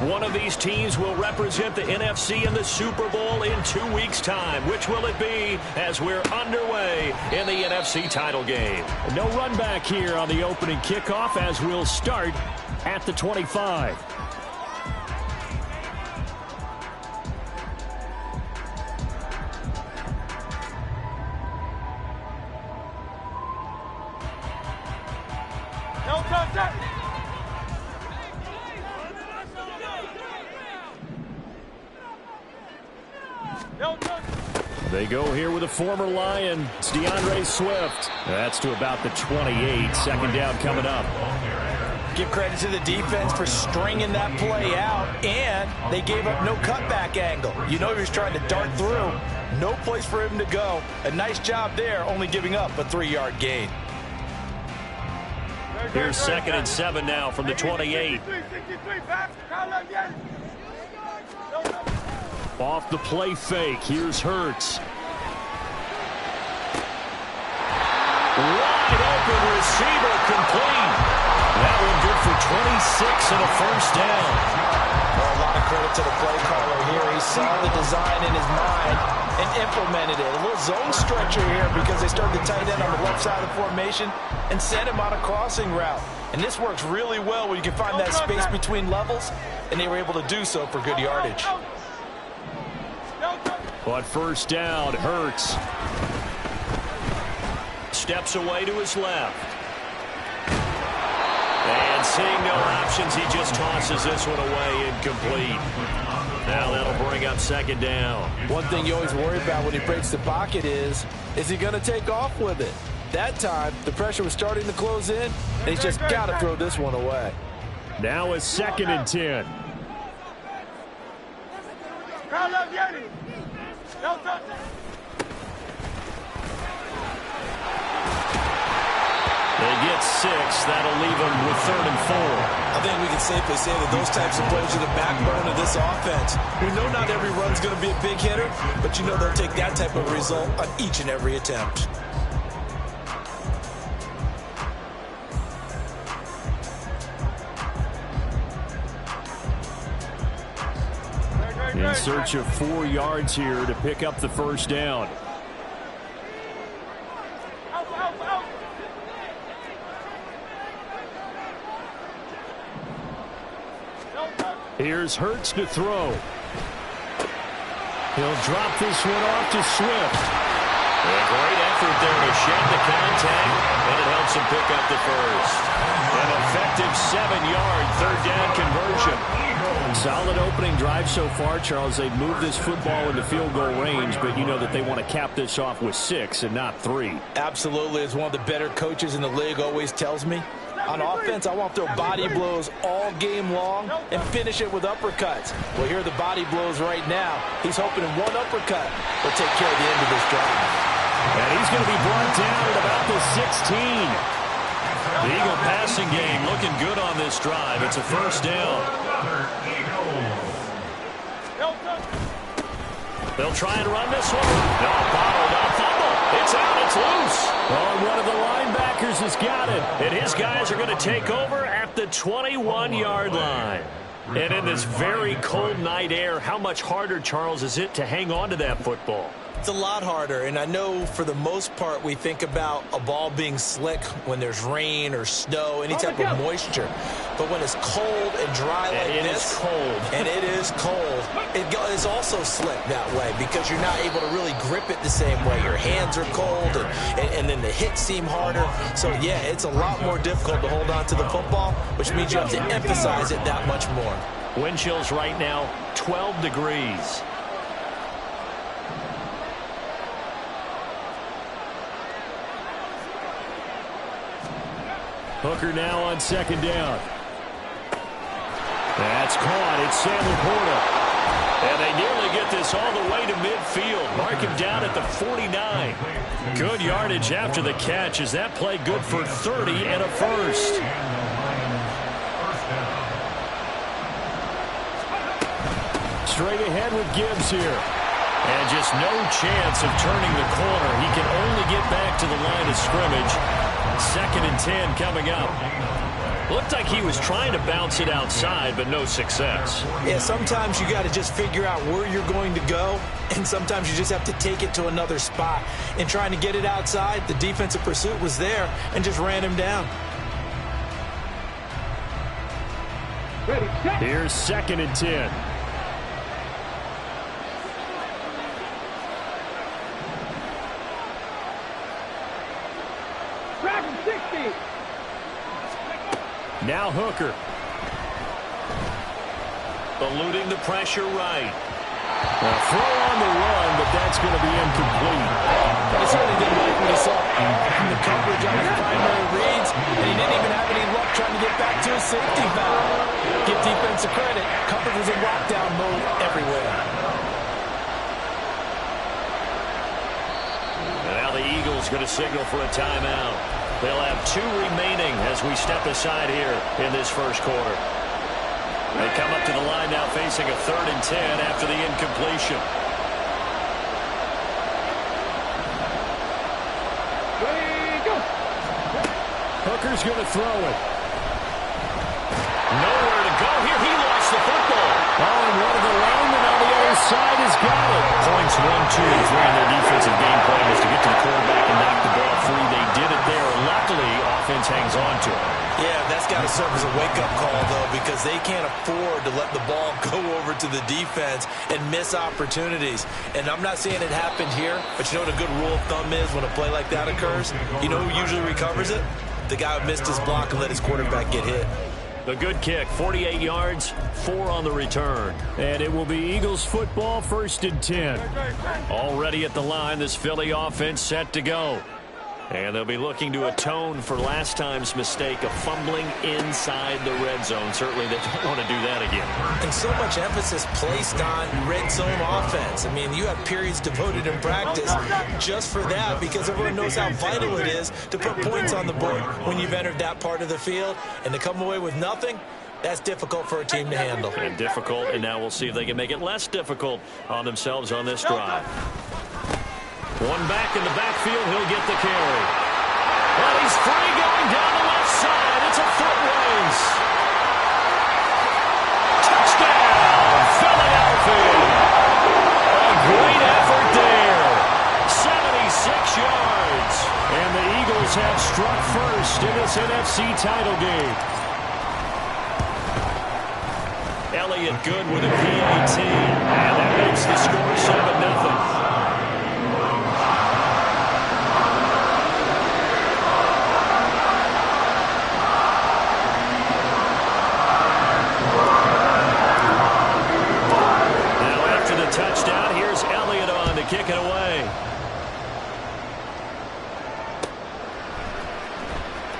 One of these teams will represent the NFC in the Super Bowl in 2 weeks' time. Which will it be as we're underway in the NFC title game? No run back here on the opening kickoff as we'll start at the 25. They go here with a former Lion. It's DeAndre Swift. That's to about the 28. Second down coming up. Give credit to the defense for stringing that play out, and they gave up no cutback angle. You know he was trying to dart through. No place for him to go. A nice job there, only giving up a 3-yard gain. Here's 2nd and 7 now from the 28. Off the play fake. Here's Hurts. Wide open receiver complete. That one good for 26 and a first down. Well, a lot of credit to the play caller here. He saw the design in his mind and implemented it. A little zone stretcher here because they started the tight end on the left side of the formation and sent him on a crossing route. And this works really well when you can find that space between levels, and they were able to do so for good yardage. But first down, Hurts. Steps away to his left. And seeing no options, he just tosses this one away incomplete. Now that'll bring up 2nd down. One thing you always worry about when he breaks the pocket is he going to take off with it? That time, the pressure was starting to close in, and he's just got to throw this one away. Now it's 2nd and 10. They get 6. That'll leave them with 3rd and 4. I think we can safely say that those types of plays are the backbone of this offense. We know not every run's going to be a big hitter, but you know they'll take that type of result on each and every attempt. In search of 4 yards here to pick up the first down. Here's Hurts to throw. He'll drop this one off to Swift. A great effort there to shed the contact, and it helps him pick up the first. An effective 7-yard 3rd down conversion. Solid opening drive so far, Charles. They've moved this football into field goal range, but you know that they want to cap this off with 6 and not 3. Absolutely. As one of the better coaches in the league always tells me, on offense, I want to throw body blows all game long and finish it with uppercuts. Well, here are the body blows right now. He's hoping in one uppercut will take care of the end of this drive. And he's going to be brought down at about the 16. The Eagle passing game looking good on this drive. It's a first down. They'll try and run this one. No, bottled up fumble. It's out. It's loose. Oh, one of the linebackers has got it. And his guys are going to take over at the 21-yard line. And in this very cold night air, how much harder, Charles, is it to hang on to that football? It's a lot harder, and I know for the most part we think about a ball being slick when there's rain or snow, any type of moisture. But when it's cold and dry like this, it is cold. And it is cold, it is also slick that way because you're not able to really grip it the same way. Your hands are cold, and then the hits seem harder. So, yeah, it's a lot more difficult to hold on to the football, which means you have to emphasize it that much more. Wind chills right now, 12 degrees. Hooker now on 2nd down. That's caught. It's Sam Laporta. And they nearly get this all the way to midfield. Mark him down at the 49. Good yardage after the catch. Is that play good for 30 and a first? Straight ahead with Gibbs here. And just no chance of turning the corner. He can only get back to the line of scrimmage. 2nd and 10 coming up. Looked like he was trying to bounce it outside, but no success. Yeah, sometimes you got to just figure out where you're going to go, and sometimes you just have to take it to another spot. And trying to get it outside, the defensive pursuit was there and just ran him down. Here's 2nd and 10. Now Hooker. Eluding the pressure right. A throw on the run, but that's going to be incomplete. He certainly didn't like what he saw in the coverage on his primary reads, and he didn't even have any luck trying to get back to his safety valve. Give defense a credit. Coverage was in lockdown mode everywhere. And now the Eagles going to signal for a timeout. They'll have 2 remaining as we step aside here in this first quarter. They come up to the line now facing a 3rd and 10 after the incompletion. Hooker's going to throw it. Nowhere to go here. He lost the football. Oh, and one of the linemen on the other side has got it. Points 1, 2, and 3 in their defensive game plan was to get to the quarterback and knock the ball free. They did it there. Luckily, offense hangs on to it. Yeah, that's got to serve as a wake-up call, though, because they can't afford to let the ball go over to the defense and miss opportunities. And I'm not saying it happened here, but you know what a good rule of thumb is when a play like that occurs? You know who usually recovers it? The guy who missed his block and let his quarterback get hit. The good kick, 48 yards, 4 on the return. And it will be Eagles football, 1st and 10. Already at the line, this Philly offense set to go. And they'll be looking to atone for last time's mistake of fumbling inside the red zone. Certainly they don't want to do that again. And so much emphasis placed on red zone offense. I mean, you have periods devoted in practice just for that because everyone knows how vital it is to put points on the board when you've entered that part of the field. And to come away with nothing, that's difficult for a team to handle. And difficult, and now we'll see if they can make it less difficult on themselves on this drive. One back in the backfield, he'll get the carry. Well, he's free going down the left side. It's a foot race. Touchdown, Philadelphia. A great effort there. 76 yards. And the Eagles have struck first in this NFC title game. Elliott good with a PAT. And that makes the score 7-0. Touchdown. Here's Elliott on to kick it away.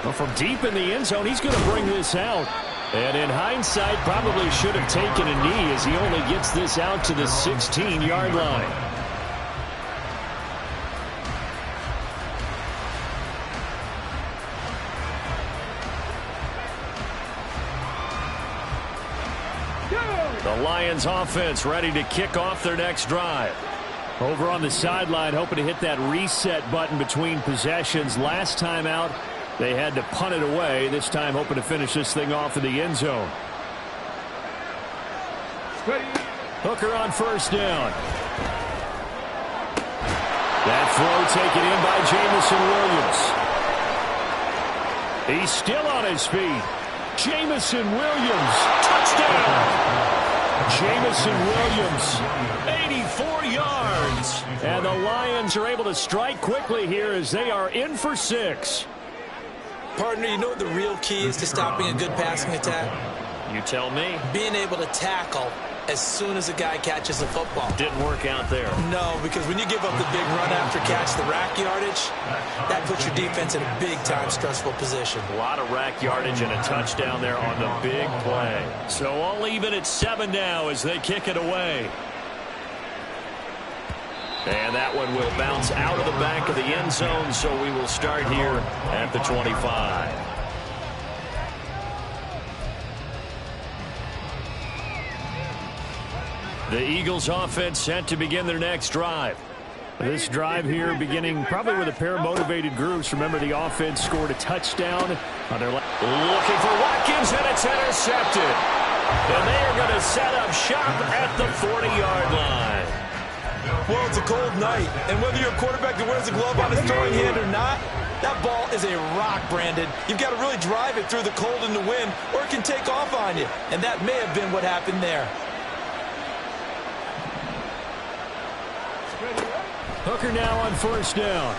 Well, from deep in the end zone, he's going to bring this out. And in hindsight, probably should have taken a knee as he only gets this out to the 16-yard line. The Lions offense ready to kick off their next drive. Over on the sideline, hoping to hit that reset button between possessions. Last time out, they had to punt it away. This time, hoping to finish this thing off in the end zone. Hooker on 1st down. That throw taken in by Jamison Williams. He's still on his feet. Jamison Williams. Touchdown. Jamison Williams, 84 yards. And the Lions are able to strike quickly here as they are in for 6. Partner, you know what the real key is to stopping a good passing attack? You tell me. Being able to tackle as soon as a guy catches a football. Didn't work out there. No, because when you give up the big run after catch, the rack yardage, that puts your defense in a big-time stressful position. A lot of rack yardage and a touchdown there on the big play. So all even at 7 now as they kick it away. And that one will bounce out of the back of the end zone, so we will start here at the 25. The Eagles offense set to begin their next drive. This drive here beginning probably with a pair of motivated groups. Remember, the offense scored a touchdown on their looking for Watkins, and it's intercepted. And they are going to set up shop at the 40-yard line. Well, it's a cold night, and whether you're a quarterback that wears a glove on his throwing hand or not, that ball is a rock, Brandon. You've got to really drive it through the cold and the wind, or it can take off on you. And that may have been what happened there. Hooker now on first down.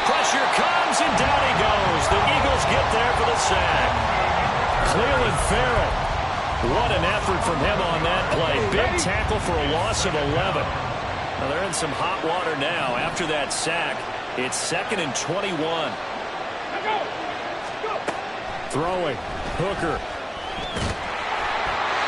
Pressure comes, and down he goes. The Eagles get there for the sack. Cleveland Farrell. What an effort from him on that play. Big tackle for a loss of 11. Now they're in some hot water now. After that sack, it's 2nd and 21. Throwing. Hooker.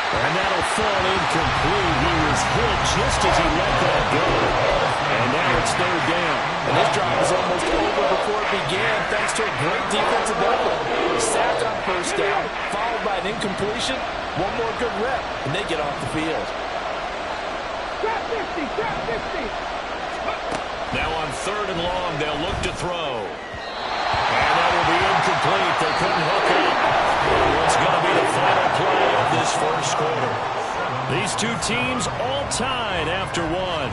And that'll fall incomplete. He was hit just as he let that go. And now it's 3rd down. And this drive is almost over before it began, thanks to a great defensive effort. Sack on first down, followed by an incompletion. One more good rep, and they get off the field. Now on 3rd and long, they'll look to throw. And that will be incomplete. They couldn't hook up. What's going to be the final play of this first quarter? These two teams all tied after one.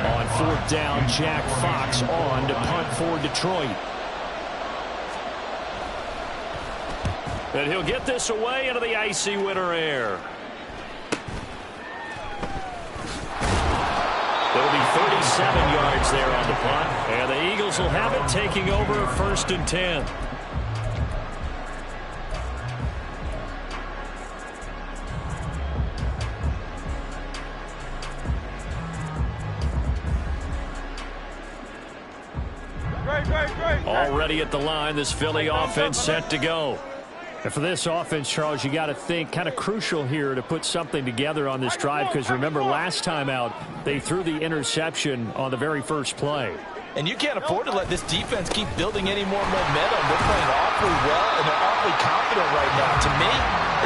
On 4th down, Jack Fox on to punt for Detroit. And he'll get this away into the icy winter air. It'll be 37 yards there on the punt. And the Eagles will have it, taking over 1st and 10. Already at the line, this Philly offense set to go. And for this offense, Charles, you got to think kind of crucial here to put something together on this drive, because remember last time out they threw the interception on the very first play. And you can't afford to let this defense keep building any more momentum. They're playing awfully well, and they're awfully confident right now. To me,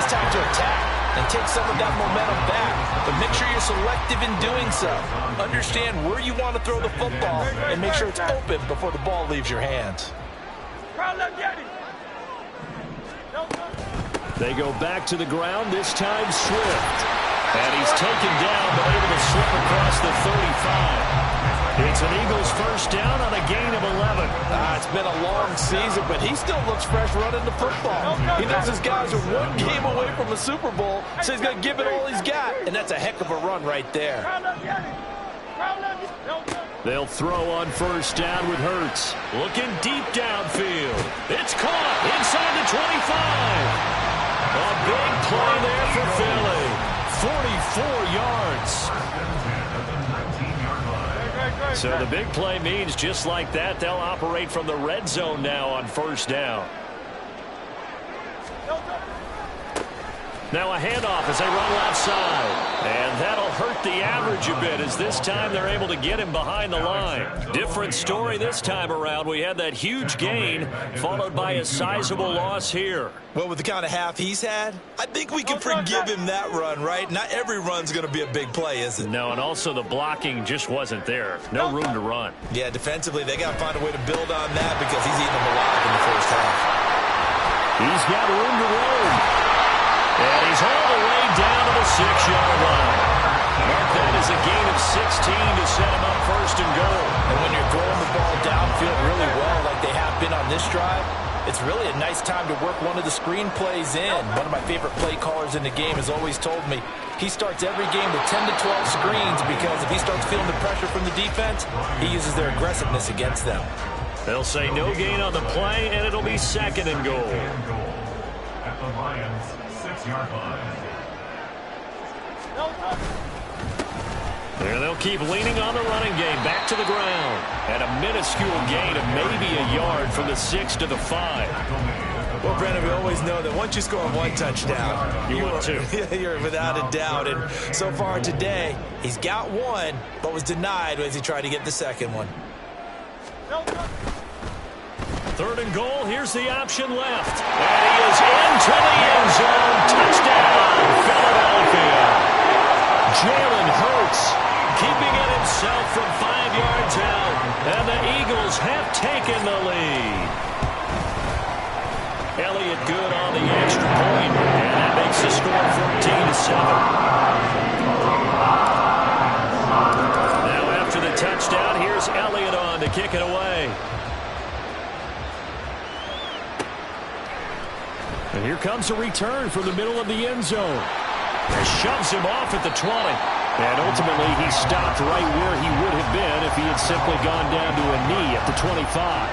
it's time to attack and take some of that momentum back. But make sure you're selective in doing so. Understand where you want to throw the football and make sure it's open before the ball leaves your hands. They go back to the ground, this time Swift. And he's taken down, but able to slip across the 35. It's an Eagles first down on a gain of 11. It's been a long season, but he still looks fresh running the football. He knows his guys are one game away from a Super Bowl, so he's going to give it all he's got. And that's a heck of a run right there. They'll throw on first down with Hurts. Looking deep downfield. It's caught inside the 25. A big play there for Philly. 44 yards. So the big play means just like that, they'll operate from the red zone now on first down. Now a handoff as they run left side. And that'll hurt the average a bit, as this time they're able to get him behind the line. Different story this time around. We had that huge gain followed by a sizable loss here. Well, with the kind of half he's had, I think we can forgive him that run, right? Not every run's going to be a big play, is it? No, and also the blocking just wasn't there. No room to run. Yeah, defensively, they got to find a way to build on that because he's eating them alive in the first half. He's got room to roam. And he's all the way down to the 6-yard line. Mark that as a gain of 16 to set him up first and goal. And when you're throwing the ball downfield really well like they have been on this drive, it's really a nice time to work one of the screen plays in. One of my favorite play callers in the game has always told me he starts every game with 10 to 12 screens, because if he starts feeling the pressure from the defense, he uses their aggressiveness against them. They'll say no gain on the play, and it'll be 2nd and goal. At the Lions' 6-yard line. There they'll keep leaning on the running game. Back to the ground. And a minuscule gain of maybe a yard from the 6 to the 5. Well, Brandon, we always know that once you score one touchdown, you want two. You're without a doubt. And so far today, he's got one, but was denied as he tried to get the second one. 3rd and goal. Here's the option left. And he is into the end zone. Touchdown, Philadelphia. Jalen Hurts keeping it himself from 5 yards out. And the Eagles have taken the lead. Elliott good on the extra point. And that makes the score 14-7. Now after the touchdown, here's Elliott on to kick it away. And here comes a return from the middle of the end zone. And shoves him off at the 20. And ultimately, he stopped right where he would have been if he had simply gone down to a knee at the 25.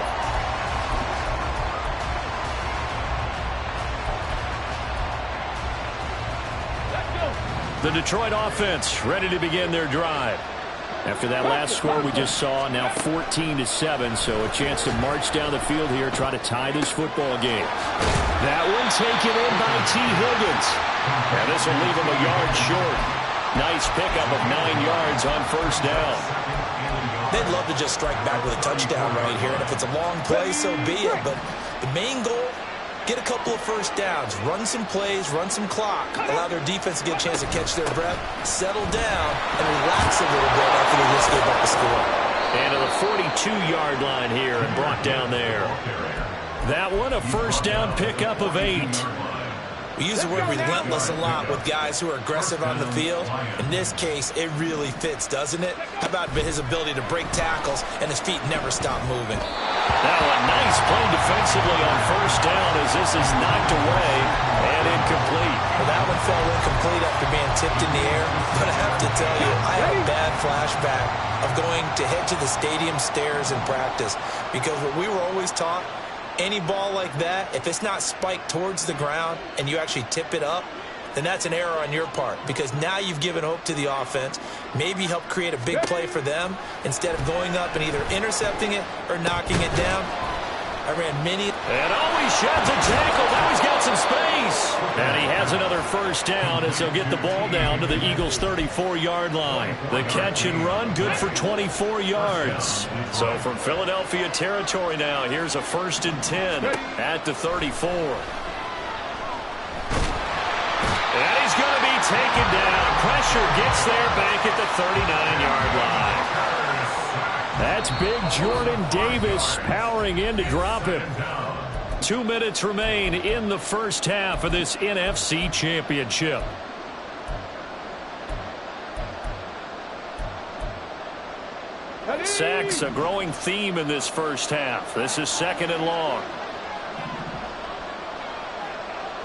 The Detroit offense ready to begin their drive. After that last score we just saw, now 14-7, so a chance to march down the field here, try to tie this football game. That one taken in by T. Higgins. And this will leave him a yard short. Nice pickup of 9 yards on 1st down. They'd love to just strike back with a touchdown right here, and if it's a long play, so be it. But the main goal, get a couple of 1st downs, run some plays, run some clock, allow their defense to get a chance to catch their breath, settle down, and relax a little bit after they just gave up the score. And to the 42-yard line here and brought down there. That one, a 1st down pickup of 8. We use the word relentless a lot with guys who are aggressive on the field. In this case, it really fits, doesn't it? How about his ability to break tackles and his feet never stop moving? Now a nice play defensively on 1st down as this is knocked away and incomplete. Well, that one fell incomplete after being tipped in the air. But I have to tell you, I have a bad flashback of going to head to the stadium stairs in practice. Because what we were always taught, any ball like that, if it's not spiked towards the ground and you actually tip it up, then that's an error on your part, because now you've given hope to the offense, maybe help create a big play for them instead of going up and either intercepting it or knocking it down. I ran many. And he sheds a tackle. Now he's got some space. And he has another 1st down as he'll get the ball down to the Eagles' 34-yard line. The catch and run good for 24 yards. So from Philadelphia territory now, here's a 1st and 10 at the 34. And he's going to be taken down. Pressure gets there back at the 39-yard line. That's big Jordan Davis powering in to drop him. 2 minutes remain in the 1st half of this NFC Championship. Sacks a growing theme in this 1st half. This is 2nd and long.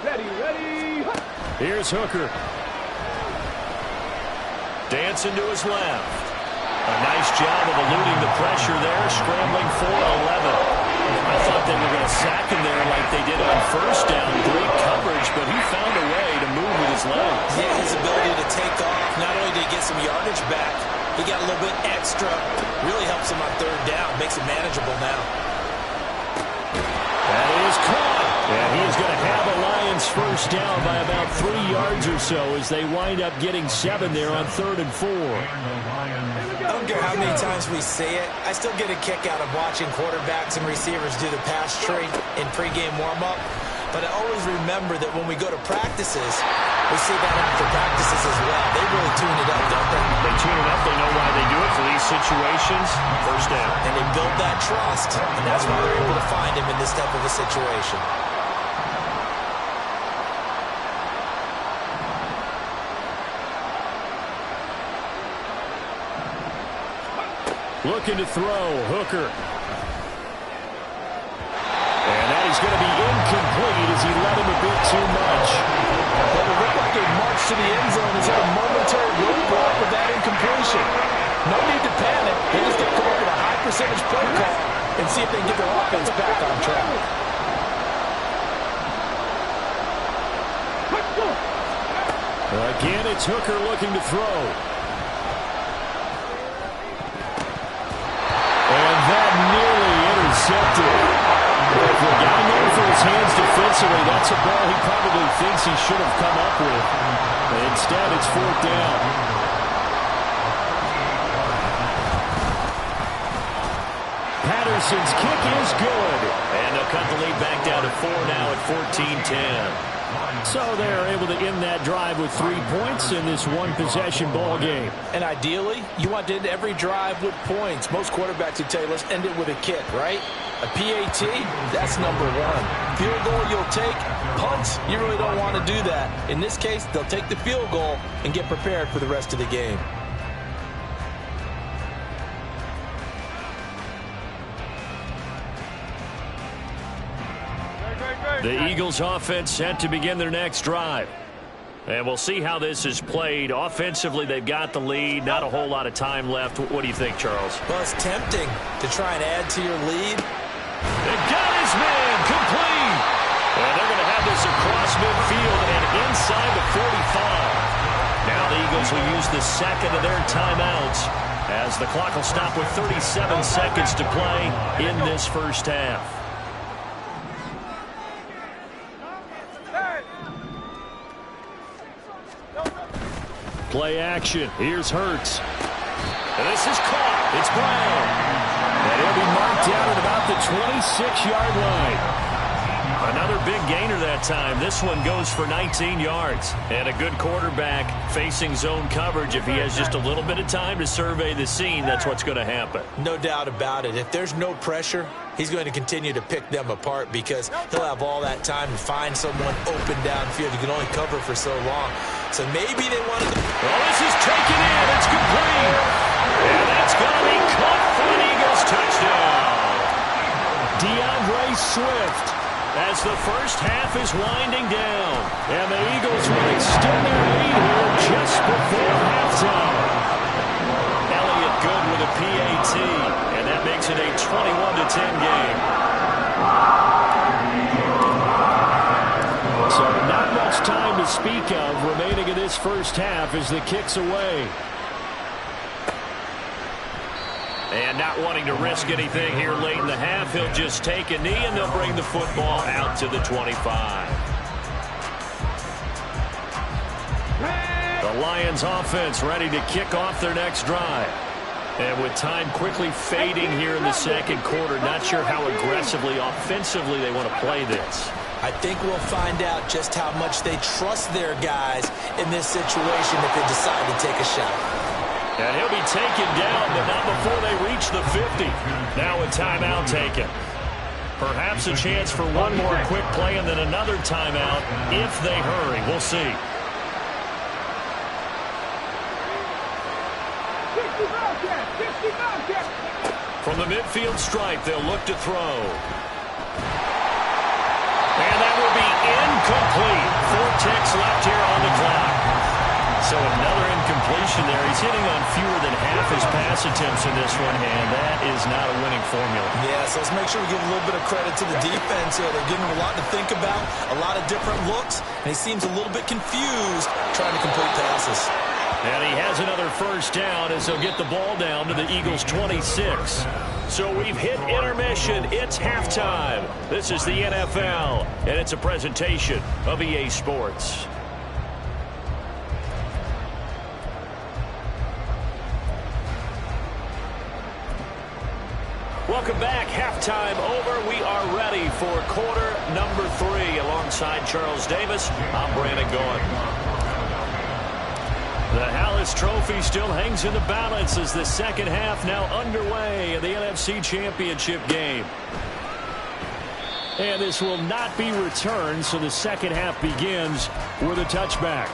Ready. Here's Hooker. Dancing to his left. A nice job of eluding the pressure there, scrambling for 11. I thought they were going to sack him there like they did on 1st down. Great coverage, but he found a way to move with his legs. Yeah, his ability to take off, not only did he get some yardage back, he got a little bit extra. Really helps him on 3rd down, makes it manageable now. That is caught. And he is going to have a Lions 1st down by about 3 yards or so as they wind up getting 7 there on 3rd and 4. I don't care how many times we say it, I still get a kick out of watching quarterbacks and receivers do the pass tree in pregame warm-up. But I always remember that when we go to practices, we see that after practices as well. They really tune it up, don't they? They tune it up. They know why they do it for these situations. 1st down. And they build that trust, and that's why they're able to find him in this type of a situation. Looking to throw, Hooker. And that is going to be incomplete as he let him a bit too much. Well, it looked like a march to the end zone has hit a momentary roadblock with that incompletion. No need to panic. They just got to come up with a high percentage play call and see if they can get their offense back on track. Again, it's Hooker looking to throw. And that nearly intercepted. If the guy knows for his hands defensively, that's a ball he probably thinks he should have come up with. But instead, it's 4th down. Anderson's kick is good. And they'll cut the lead back down to 4 now at 14-10. So they're able to end that drive with 3 points in this one-possession ball game. And ideally, you want to end every drive with points. Most quarterbacks would tell you, let's end it with a kick, right? A PAT, that's number one. Field goal you'll take. Punts, you really don't want to do that. In this case, they'll take the field goal and get prepared for the rest of the game. The Eagles offense set to begin their next drive. And we'll see how this is played. Offensively, they've got the lead. Not a whole lot of time left. What do you think, Charles? Well, it's tempting to try and add to your lead. They got his man complete. And they're going to have this across midfield and inside the 45. Now the Eagles will use the second of their timeouts as the clock will stop with 37 seconds to play in this first half. Play action. Here's Hurts. And this is caught. It's Brown. And he'll be marked down at about the 26-yard line. Another big gainer that time. This one goes for 19 yards. And a good quarterback facing zone coverage. If he has just a little bit of time to survey the scene, that's what's going to happen. No doubt about it. If there's no pressure, he's going to continue to pick them apart because he'll have all that time to find someone open downfield. You can only cover for so long. So maybe they wanted to... Well, this is taken in. It's complete. And that's going to be caught for an Eagles touchdown. DeAndre Swift. As the first half is winding down. And the Eagles will extend their lead here just before halftime. Elliott good with a PAT. And that makes it a 21-10 game. So not much time to speak of remaining in this first half as the kick's away. And not wanting to risk anything here late in the half, he'll just take a knee and they'll bring the football out to the 25. The Lions offense ready to kick off their next drive. And with time quickly fading here in the second quarter, not sure how aggressively, offensively they want to play this. I think we'll find out just how much they trust their guys in this situation if they decide to take a shot. And he'll be taken down, but not before they reach the 50. Now a timeout taken. Perhaps a chance for one more quick play and then another timeout if they hurry. We'll see. From the midfield stripe, they'll look to throw. And that will be incomplete. 4 ticks left here on the clock. So another incompletion there. He's hitting on fewer than half his pass attempts in this one, and that is not a winning formula. Yeah, so let's make sure we give a little bit of credit to the defense here. They're giving him a lot to think about, a lot of different looks, and he seems a little bit confused trying to complete passes. And he has another first down as he'll get the ball down to the Eagles' 26. So we've hit intermission. It's halftime. This is the NFL, and it's a presentation of EA Sports. Welcome back. Halftime over. We are ready for quarter number 3. Alongside Charles Davis, I'm Brandon Gordon. The Hallis Trophy still hangs in the balance as the second half now underway in the NFC Championship game. And this will not be returned, so the second half begins with a touchback.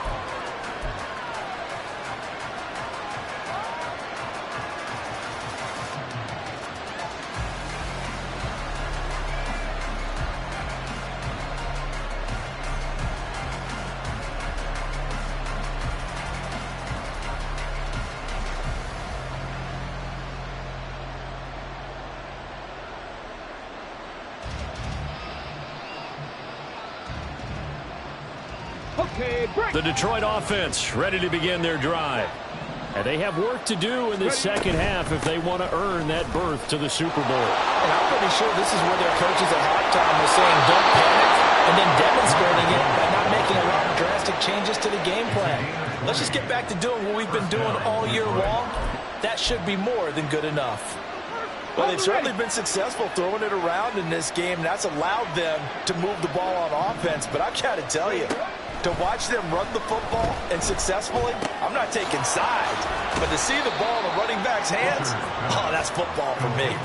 The Detroit offense ready to begin their drive. And they have work to do in the second half if they want to earn that berth to the Super Bowl. And I'm pretty sure this is where their coaches at halftime were saying don't panic and then demonstrating it by not making a lot of drastic changes to the game plan. Let's just get back to doing what we've been doing all year long. That should be more than good enough. Well, they've certainly been successful throwing it around in this game, and that's allowed them to move the ball on offense. But I've got to tell you, to watch them run the football and successfully, I'm not taking sides, but to see the ball in the running back's hands, oh, that's football for me.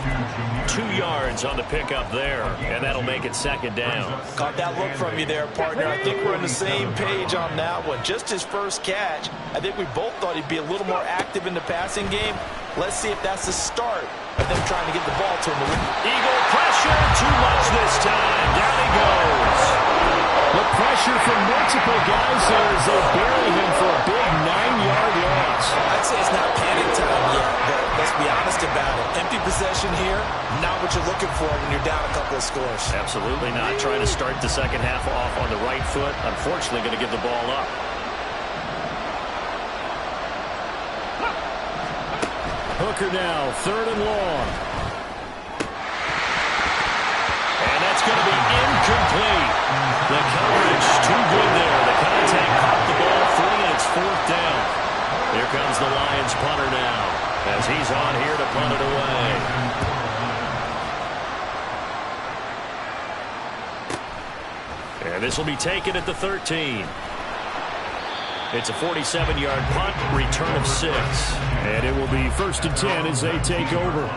2 yards on the pickup there, and that'll make it second down. Caught that look from you there, partner. I think we're on the same page on that one. Just his first catch, I think we both thought he'd be a little more active in the passing game. Let's see if that's the start of them trying to get the ball to him. Eagle pressure, too much this time. Down he goes. The pressure from multiple guys there as they bury him for a big 9-yard loss. I'd say it's not panic time yet, but let's be honest about it. Empty possession here, not what you're looking for when you're down a couple of scores. Absolutely not. Trying to start the second half off on the right foot. Unfortunately, going to give the ball up. Hooker now, 3rd and long. And that's going to be incomplete. The coverage too good there. The contact caught the ball free, and it's 4th down. Here comes the Lions punter now as he's on here to punt it away. And this will be taken at the 13. It's a 47-yard punt, return of 6. And it will be 1st and 10 as they take over.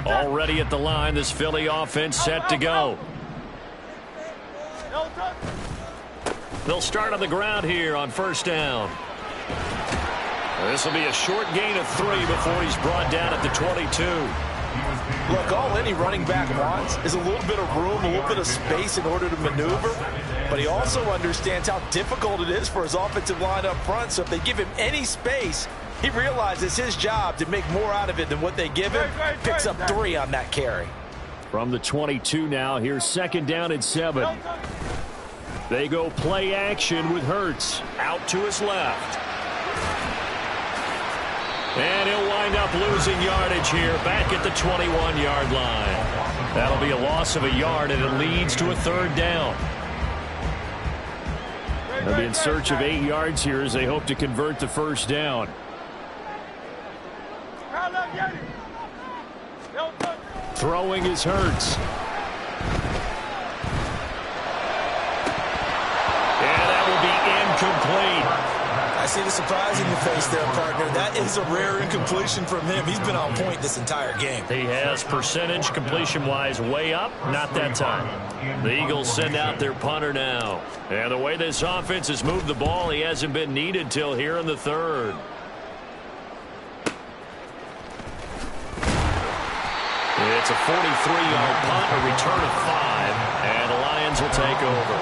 Already at the line, this Philly offense set to go. They'll start on the ground here on 1st down. This will be a short gain of 3 before he's brought down at the 22. Look, all any running back wants is a little bit of room, a little bit of space in order to maneuver. But he also understands how difficult it is for his offensive line up front. So if they give him any space, he realizes his job to make more out of it than what they give him. Picks up 3 on that carry. From the 22 now, here's 2nd down and 7. They go play action with Hurts. Out to his left. And he'll wind up losing yardage here back at the 21-yard line. That'll be a loss of a yard, and it leads to a 3rd down. They'll be in search of 8 yards here as they hope to convert the 1st down. Throwing is Hurts. And that will be incomplete. I see the surprise in your face there, partner. That is a rare incompletion from him. He's been on point this entire game. He has percentage completion-wise way up. Not that time. The Eagles send out their punter now. And the way this offense has moved the ball, he hasn't been needed till here in the 3rd. It's a 43-yard punt, a return of 5, and the Lions will take over.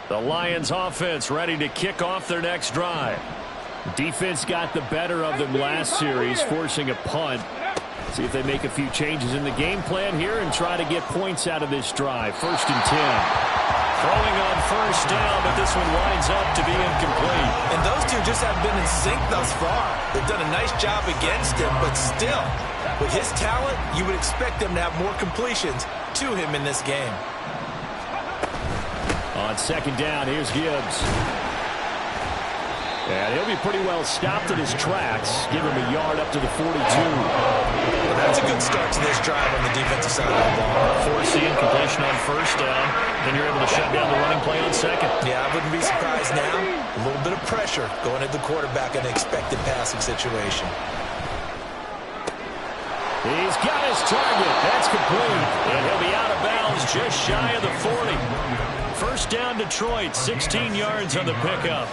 The Lions offense ready to kick off their next drive. Defense got the better of them last series, forcing a punt. See if they make a few changes in the game plan here and try to get points out of this drive. 1st and 10. Throwing on 1st down, but this one winds up to be incomplete. And those two just haven't been in sync thus far. They've done a nice job against him, but still, with his talent, you would expect them to have more completions to him in this game. On 2nd down, here's Gibbs. And he'll be pretty well stopped in his tracks. Give him a yard up to the 42. Well, that's a good start to this drive on the defensive side of the ball. Forcing completion on 1st down. Then you're able to shut down the running play on 2nd. Yeah, I wouldn't be surprised now. A little bit of pressure going at the quarterback in an expected passing situation. He's got his target. That's complete. And he'll be out of bounds just shy of the 40. 1st down Detroit, 16 yards on the pickup.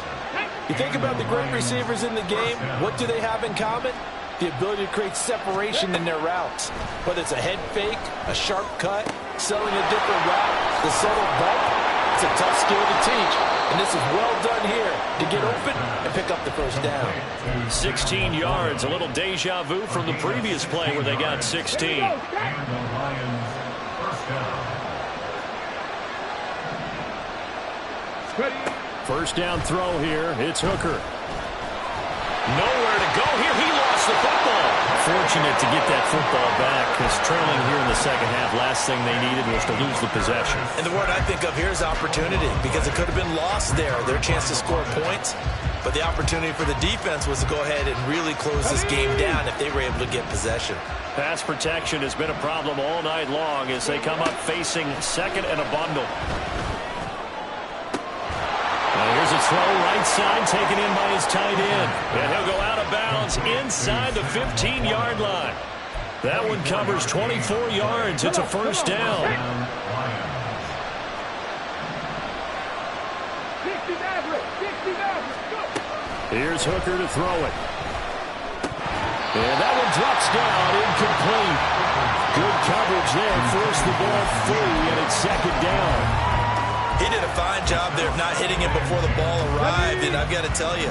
You think about the great receivers in the game, what do they have in common? The ability to create separation in their routes. Whether it's a head fake, a sharp cut, selling a different route, the subtle bump, it's a tough skill to teach. And this is well done here to get open and pick up the first down. 16 yards, a little deja vu from the previous play where they got 16. And the Lions first down. First down throw here. It's Hooker. Nowhere to go here. He lost the football. Fortunate to get that football back because trailing here in the second half, last thing they needed was to lose the possession. And the word I think of here is opportunity, because it could have been lost there, their chance to score points. But the opportunity for the defense was to go ahead and really close this game down if they were able to get possession. Pass protection has been a problem all night long as they come up facing second and a bundle. Here's a throw right side taken in by his tight end. And he'll go out of bounds inside the 15-yard line. That one covers 24 yards. It's a first down. Here's Hooker to throw it. And that one drops down, incomplete. Good coverage there. Forced the ball free, and it's second down. He did a fine job there of not hitting it before the ball arrived, and I've got to tell you,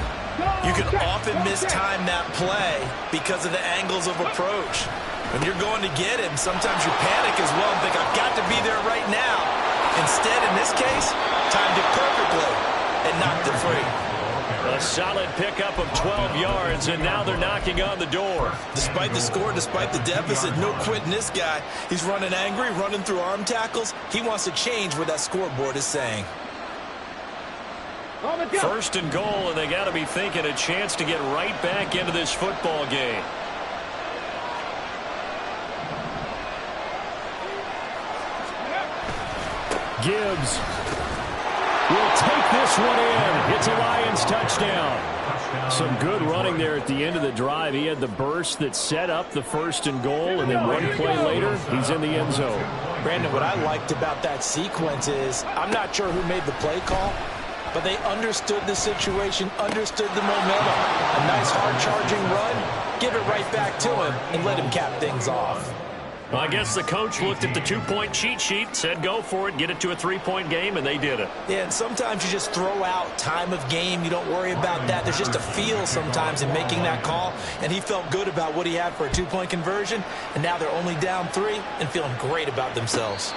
you can often mistime that play because of the angles of approach. When you're going to get him, sometimes you panic as well and think, I've got to be there right now. Instead, in this case, timed it perfectly and knocked it free. A solid pickup of 12 yards, and now they're knocking on the door. Despite the score, despite the deficit, no quitting this guy. He's running angry, running through arm tackles. He wants to change what that scoreboard is saying. First and goal, and they got to be thinking a chance to get right back into this football game. Gibbs will take this one in. It's a Lions touchdown. Some good running there at the end of the drive. He had the burst that set up the first and goal, and then one play later, he's in the end zone. Brandon, what I liked about that sequence is I'm not sure who made the play call, but they understood the situation, understood the momentum. A nice hard-charging run, give it right back to him, and let him cap things off. Well, I guess the coach looked at the two-point cheat sheet, said go for it, get it to a three-point game, and they did it. Yeah, and sometimes you just throw out time of game. You don't worry about that. There's just a feel sometimes in making that call, and he felt good about what he had for a two-point conversion, and now they're only down 3 and feeling great about themselves.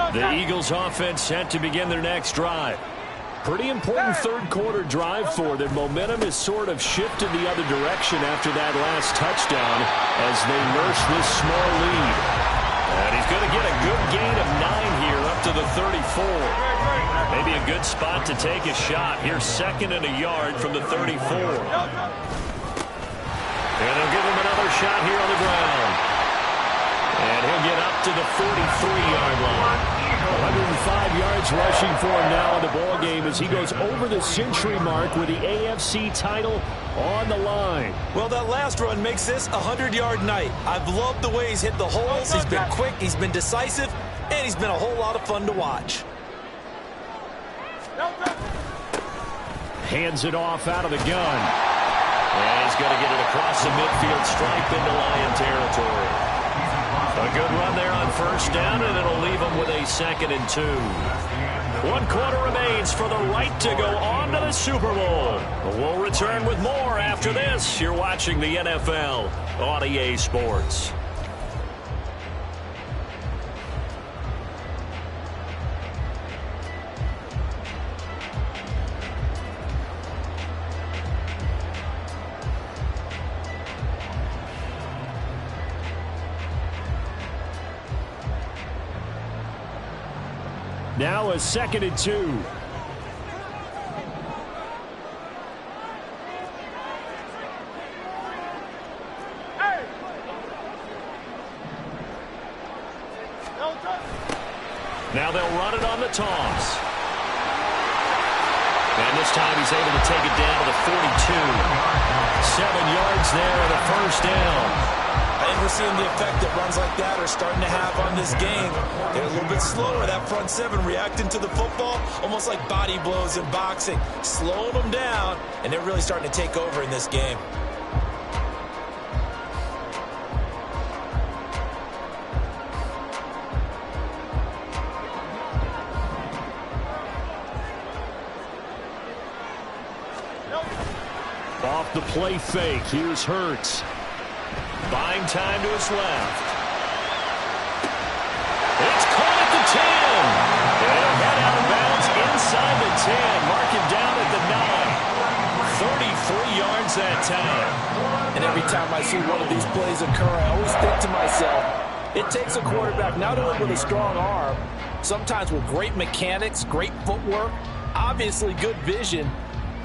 The Eagles offense set to begin their next drive. Pretty important third quarter drive for them. Momentum has sort of shifted the other direction after that last touchdown as they nurse this small lead. And he's going to get a good gain of 9 here up to the 34. Maybe a good spot to take a shot. Here's second and a yard from the 34. And they'll give him another shot here on the ground. And he'll get up to the 43-yard line. 105 yards rushing for him now in the ball game as he goes over the century mark with the AFC title on the line. Well, that last run makes this a 100-yard night. I've loved the way he's hit the holes. He's been quick, he's been decisive, and he's been a whole lot of fun to watch. Hands it off out of the gun. And he's going to get it across the midfield stripe into Lion territory. A good run there on first down, and it'll leave them with a 2nd and 2. 1 quarter remains for the right to go on to the Super Bowl. We'll return with more after this. You're watching the NFL on EA Sports. Now a 2nd and 2. Now they'll run it on the toss. And this time he's able to take it down to the 42. 7 yards there and a first down. I think we're seeing the effect that runs like that are starting to have on this game. They're a little bit slower, that front 7 reacting to the football, almost like body blows in boxing, slowing them down, and they're really starting to take over in this game. off the play fake. Here's Hurts. Buying time to his left. It's caught at the 10. It'll head out of bounds inside the 10. Mark him down at the 9. 33 yards that time. And every time I see one of these plays occur, I always think to myself, it takes a quarterback not only with a strong arm, sometimes with great mechanics, great footwork, obviously good vision,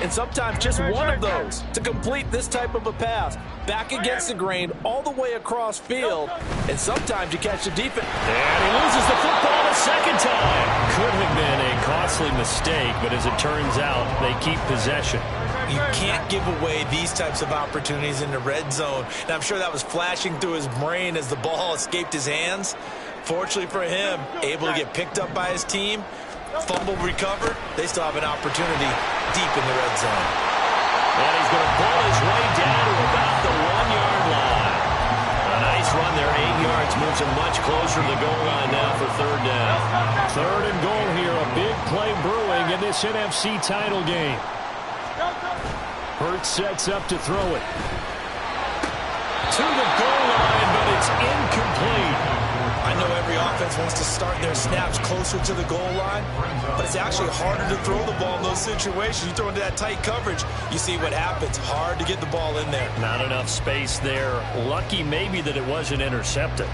and sometimes just one of those to complete this type of a pass. Back against the grain, all the way across field, and sometimes you catch the defense. And he loses the football a second time. Could have been a costly mistake, but as it turns out, they keep possession. You can't give away these types of opportunities in the red zone. And I'm sure that was flashing through his brain as the ball escaped his hands. Fortunately for him, able to get picked up by his team, fumble recovered. They still have an opportunity deep in the red zone. And he's going to pull his way down to about the 1-yard line. A nice run there, 8 yards, moves him much closer to the goal line now for third down. Third and goal here, a big play brewing in this NFC title game. Hurts sets up to throw it. To the goal line, but it's incomplete. I know every offense wants to start their snaps closer to the goal line, but it's actually harder to throw the ball in those situations. You throw into that tight coverage, you see what happens. Hard to get the ball in there. Not enough space there. Lucky maybe that it wasn't intercepted.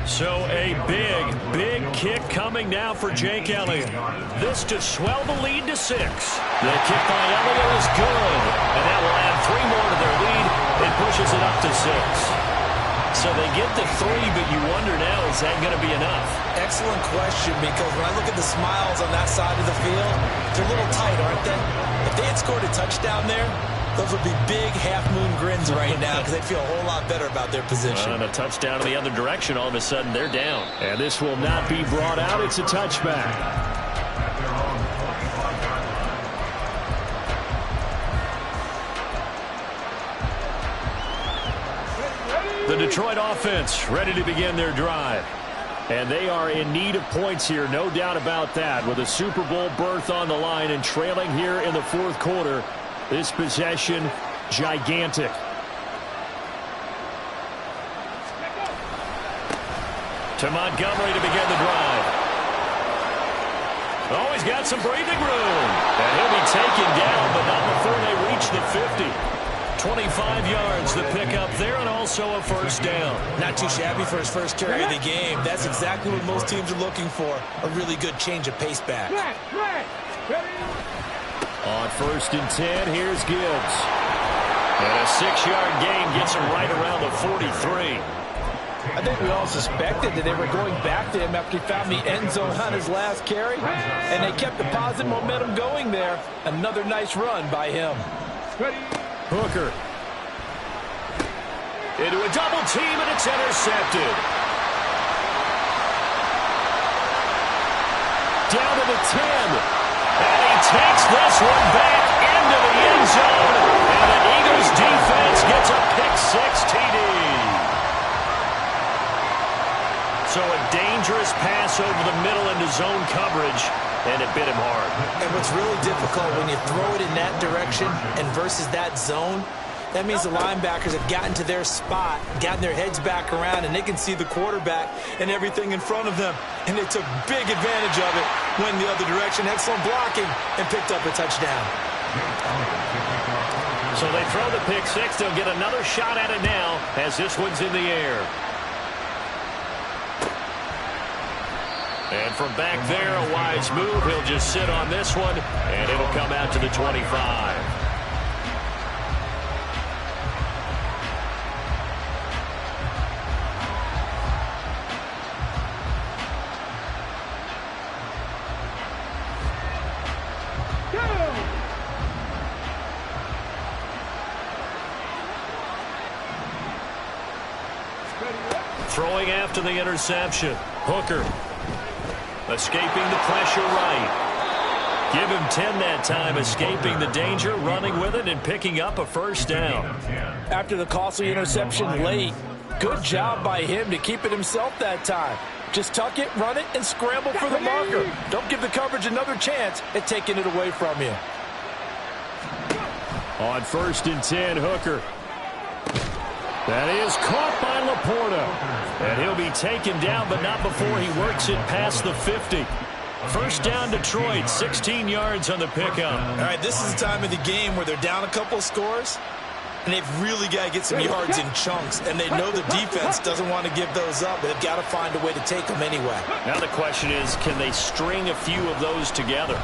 So a big kick coming now for Jake Elliott. This to swell the lead to 6. The kick by Elliott is good, and that will add 3 more to their lead. It pushes it up to 6. So they get the 3, but you wonder now, is that going to be enough? Excellent question, because when I look at the smiles on that side of the field, they're a little tight, aren't they? If they had scored a touchdown there, those would be big half-moon grins right now because they feel a whole lot better about their position. And a touchdown in the other direction, all of a sudden they're down. And this will not be brought out. It's a touchback. The Detroit offense ready to begin their drive. And they are in need of points here, no doubt about that. With a Super Bowl berth on the line and trailing here in the fourth quarter. This possession, gigantic. To Montgomery to begin the drive. Oh, he's got some breathing room. And he'll be taken down, but not before they reach the 50. 25 yards the pickup there, and also a first down. Not too shabby for his first carry of the game. That's exactly what most teams are looking for. A really good change of pace back. On 1st and 10, here's Gibbs. And a 6-yard gain gets him right around the 43. I think we all suspected that they were going back to him after he found the end zone on his last carry, and they kept the positive momentum going there. Another nice run by him. Hooker. Into a double team, and it's intercepted. Down to the 10. And he takes this one back into the end zone. And the Eagles defense gets a pick-6 TD. So a dangerous pass over the middle into zone coverage, and it bit him hard. And what's really difficult when you throw it in that direction and versus that zone, that means the linebackers have gotten to their spot, gotten their heads back around, and they can see the quarterback and everything in front of them. And they took big advantage of it, went the other direction, excellent blocking, and picked up a touchdown. So they throw the pick-6. They'll get another shot at it now as this one's in the air. And from back there, a wise move. He'll just sit on this one, and it'll come out to the 25. Throwing after the interception. Hooker escaping the pressure right. Give him 10 that time, escaping the danger, running with it, and picking up a first down. After the costly interception late, good job by him to keep it himself that time. Just tuck it, run it, and scramble for the marker. Don't give the coverage another chance at taking it away from you. On 1st and 10, Hooker. That is caught by Laporta. And he'll be taken down, but not before he works it past the 50. First down, Detroit, 16 yards on the pickup. All right, this is the time of the game where they're down a couple of scores, and they've really got to get some yards in chunks, and they know the defense doesn't want to give those up, but they've got to find a way to take them anyway. Now the question is, can they string a few of those together?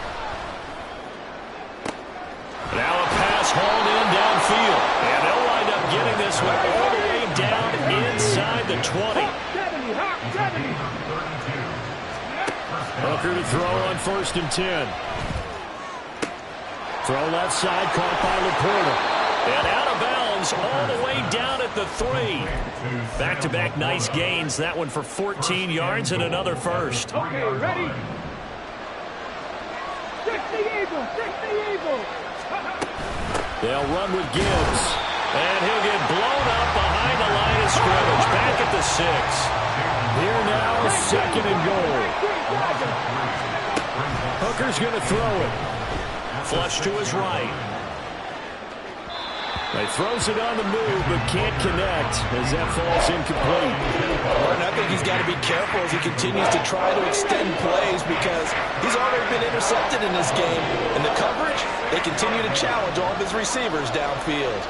Now a pass hauled in downfield, and they'll wind up getting this one all the way down inside the 20. Hooker to throw on 1st and 10. Throw left side, caught by Laporta. And out of bounds all the way down at the 3. Back-to-back nice gains. That one for 14 yards and another first. Okay, ready? 60 Eagle. They'll run with Gibbs. And he'll get blown up behind the line of scrimmage. Back at the 6. Here now, 2nd and goal. Hooker's going to throw it. Flush to his right. He throws it on the move, but can't connect as that falls incomplete. And I think he's got to be careful as he continues to try to extend plays because he's already been intercepted in this game. And the coverage, they continue to challenge all of his receivers downfield.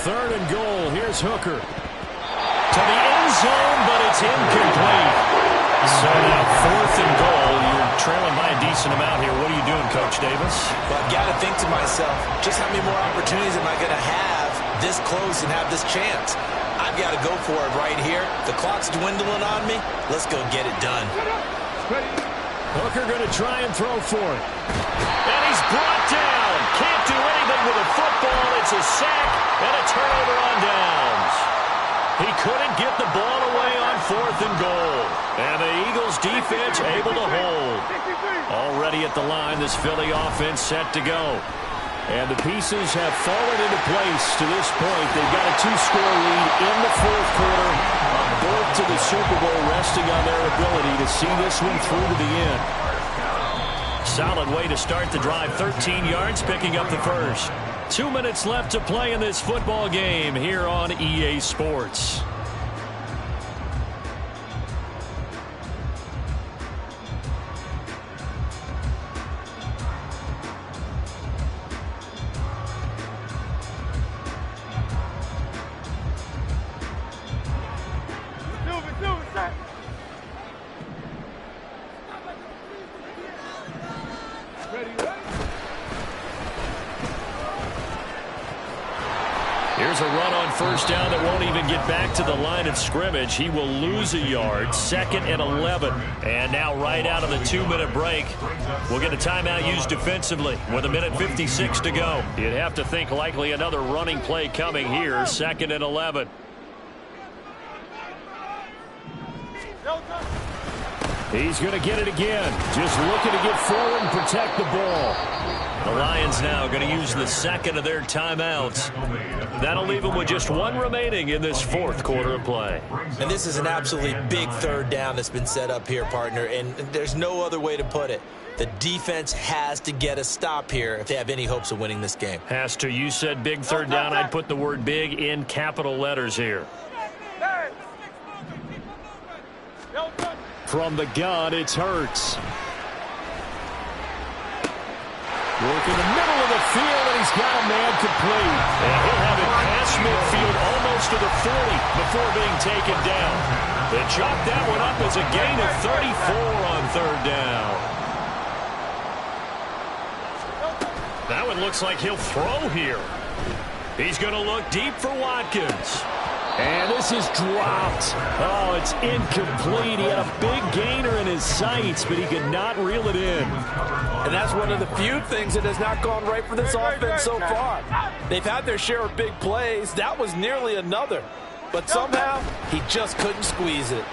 3rd and goal. Here's Hooker. To the end zone, but it's incomplete. So now 4th and goal. You're trailing by a decent amount here. What are you doing, Coach Davis? Well, I've got to think to myself, just how many more opportunities am I going to have this close and have this chance? I've got to go for it right here. The clock's dwindling on me. Let's go get it done. Hooker going to try and throw for it. And he's brought down. Can't do anything with a football. It's a sack and a turnover on downs. He couldn't get the ball away on 4th and goal. And the Eagles defense able to hold. Already at the line, this Philly offense set to go. And the pieces have fallen into place to this point. They've got a 2-score lead in the 4th quarter. A berth to the Super Bowl resting on their ability to see this one through to the end. Solid way to start the drive. 13 yards, picking up the first. 2 minutes left to play in this football game here on EA Sports. Here's a run on 1st down that won't even get back to the line of scrimmage. He will lose a yard. 2nd and 11. And now right out of the 2-minute break, we'll get a timeout used defensively with 1:56 to go. You'd have to think likely another running play coming here. 2nd and 11. He's going to get it again. Just looking to get forward and protect the ball. The Lions now going to use the 2nd of their timeouts. That'll leave them with just 1 remaining in this 4th quarter of play. And this is an absolutely big 3rd down that's been set up here, partner, and there's no other way to put it. The defense has to get a stop here if they have any hopes of winning this game. Has to. You said big 3rd down. I'd put the word big in capital letters here. From the gun, it's Hurts. Working the middle of the field, and he's got a man complete. And he'll have it past midfield almost to the 40 before being taken down. They chalked that one up as a gain of 34 on 3rd down. Now it looks like he'll throw here. He's going to look deep for Watkins. And this is dropped. Oh, it's incomplete. He had a big gainer in his sights, but he could not reel it in. And that's one of the few things that has not gone right for this offense so far. They've had their share of big plays. That was nearly another. But somehow, he just couldn't squeeze it.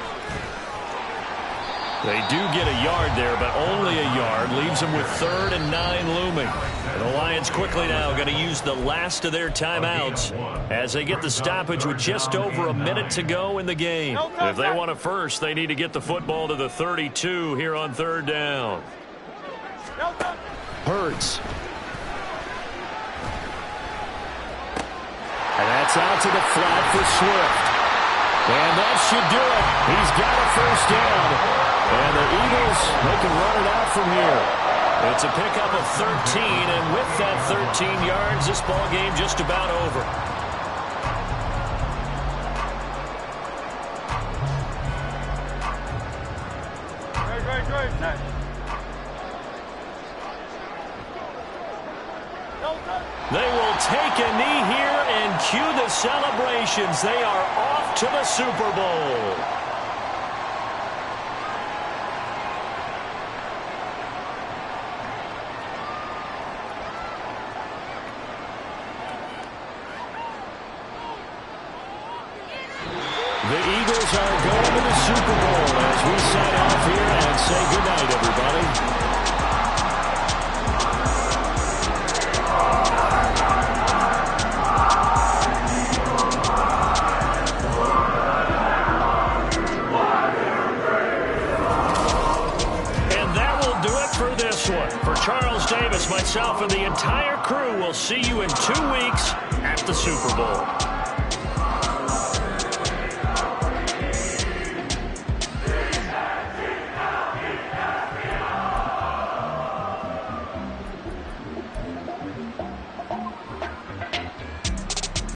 They do get a yard there, but only a yard. Leaves them with 3rd and 9 looming. And the Lions quickly now going to use the last of their timeouts as they get the stoppage with just over a minute to go in the game. If they want it first, they need to get the football to the 32 here on 3rd down. Hurts. And that's out to the flat for Swift. And that should do it. He's got a first down. And the Eagles, they can run it out from here. It's a pickup of 13, and with that 13 yards, this ball game just about over. They will take a knee here and cue the celebrations. They are off to the Super Bowl. The Eagles are going to the Super Bowl as we sign off here and say goodnight, everybody. And that will do it for this one. For Charles Davis, myself, and the entire crew, we'll see you in 2 weeks at the Super Bowl.